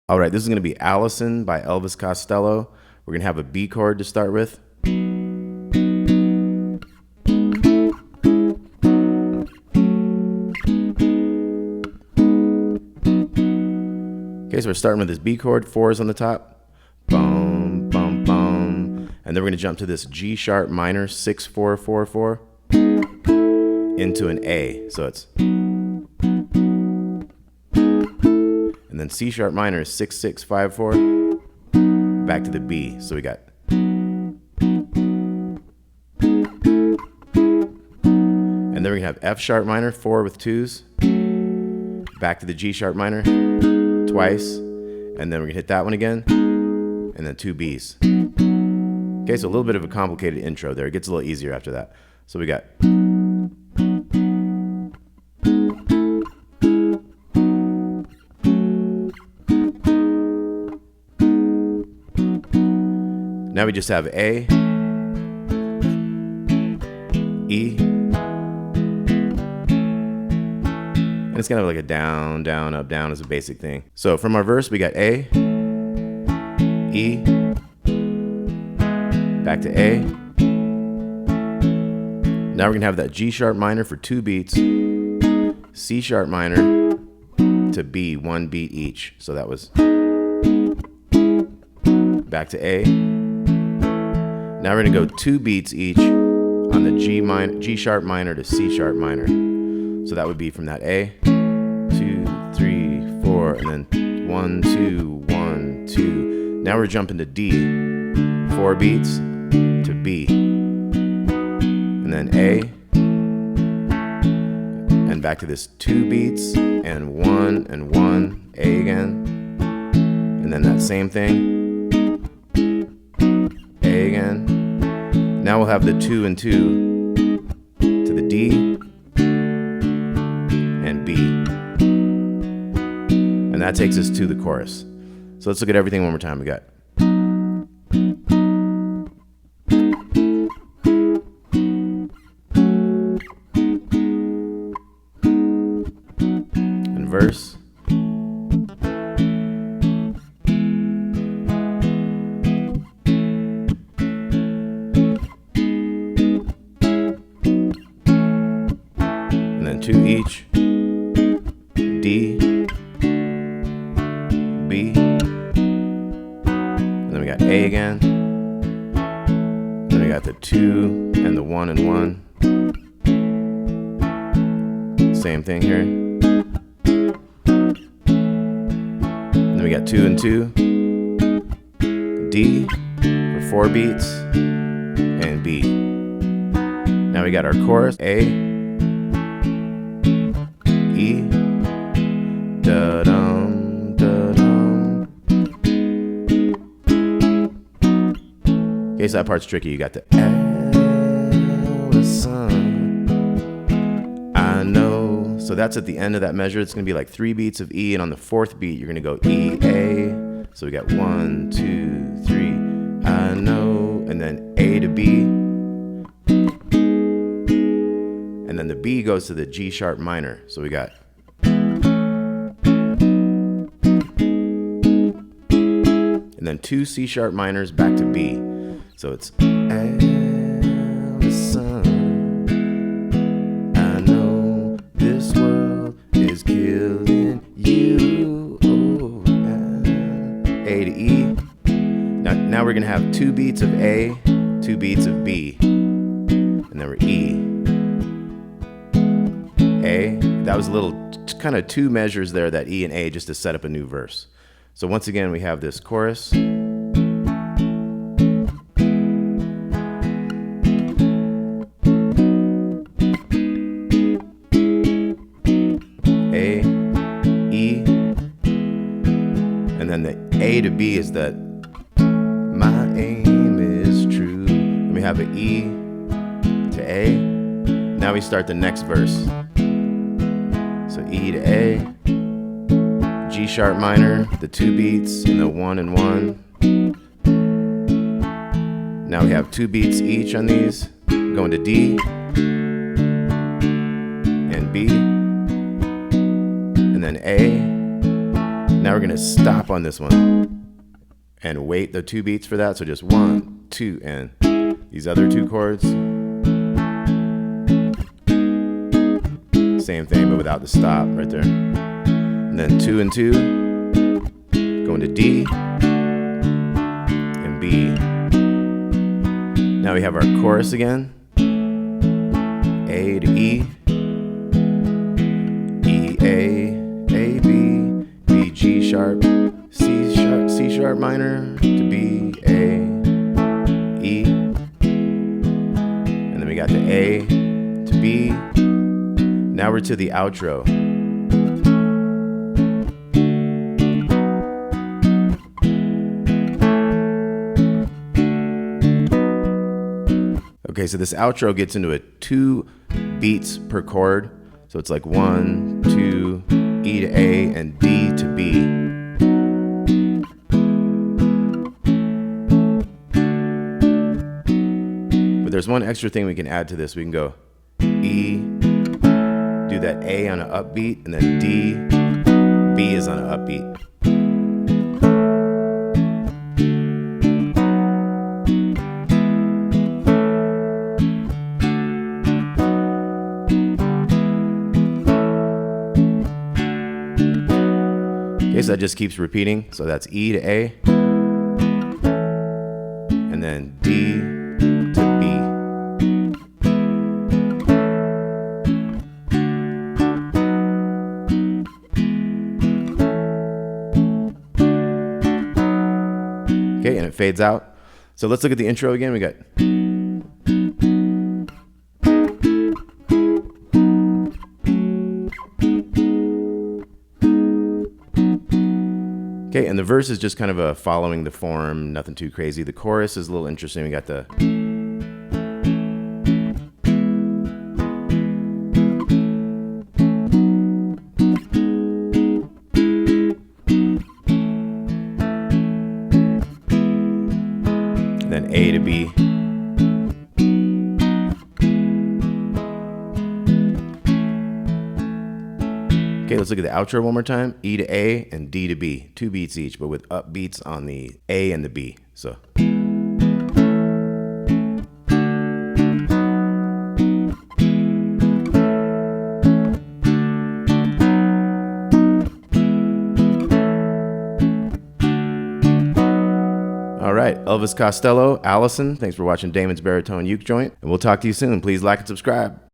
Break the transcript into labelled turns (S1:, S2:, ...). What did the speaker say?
S1: All right, this is going to be Allison by Elvis Costello. We're going to have a B chord to start with. Okay, so we're starting with this B chord, 4 is on the top. Bum, bum, bum. And then we're going to jump to this G sharp minor, 6, 4, 4, 4, into an A. So it's, and then C sharp minor is 6, 6, 5, 4, back to the B. So we got, and then we're going to have F sharp minor, 4 with 2s, back to the G sharp minor twice, and then we're going to hit that one again, and then 2 Bs. Okay, so a little bit of a complicated intro there. It gets a little easier after that. So we got, now we just have A, E, and it's kind of like a down, down, up, down is a basic thing. So from our verse, we got A, E, back to A. Now we're gonna have that G sharp minor for 2 beats, C sharp minor to B, 1 beat each. So that was back to A. Now we're gonna go 2 beats each on the G sharp minor to C sharp minor. So that would be from that A, 2, 3, 4, and then 1, 2, 1, 2. Now we're jumping to D, 4 beats to B, and then A, and back to this 2 beats and 1 and 1, A again, and then that same thing, A again. Now we'll have the 2 and 2 to the D and B. And that takes us to the chorus. So let's look at everything one more time. We got and verse. And then 2 each. D, B, and then we got A again, then we got the 2 and the 1 and 1, same thing here, and then we got 2 and 2, D for 4 beats, and B. Now we got our chorus, A, E, da-dum, da-dum. Okay, so that part's tricky. You got the Allison, I know. So that's at the end of that measure. It's going to be like 3 beats of E, and on the 4th beat, you're going to go E, A. So we got 1, 2, 3, I know, and then A to B. And then the B goes to the G sharp minor. So we got, and then 2 C sharp minors back to B. So it's Allison, I know this world is killing you. Oh, A to E. Now we're gonna have 2 beats of A, 2 beats of B, and then we're E. A. That was a little kind of 2 measures there, that E and A, just to set up a new verse. So once again, we have this chorus. A, E, and then the A to B is that my aim is true. And we have an E to A. Now we start the next verse. So E to A, G sharp minor, the 2 beats, and the 1 and 1. Now we have 2 beats each on these, going to D and B, and then A, Now we're gonna stop on this one and wait the 2 beats for that. So just 1, 2, and these other 2 chords. Same thing, but without the stop right there. And then 2 and 2, going to D and B. Now we have our chorus again. A to E, E, A, B, B, G sharp, C sharp minor to B, A, E. And then we got the A to B. Now we're to the outro. Okay, so this outro gets into a 2 beats per chord. So it's like 1, 2, E to A, and D to B. But there's one extra thing we can add to this. We can go E, do that A on an upbeat, and then D, B is on an upbeat. Okay, so that just keeps repeating. So that's E to A, and then D to B. Okay, and it fades out. So let's look at the intro again. We got okay, and the verse is just kind of a following the form, nothing too crazy. The chorus is a little interesting. We got the then A to B. Okay, let's look at the outro one more time. E to A and D to B. 2 beats each, but with upbeats on the A and the B. So. All right, Elvis Costello, Allison, thanks for watching Damon's Baritone Uke Joint, and we'll talk to you soon. Please like and subscribe.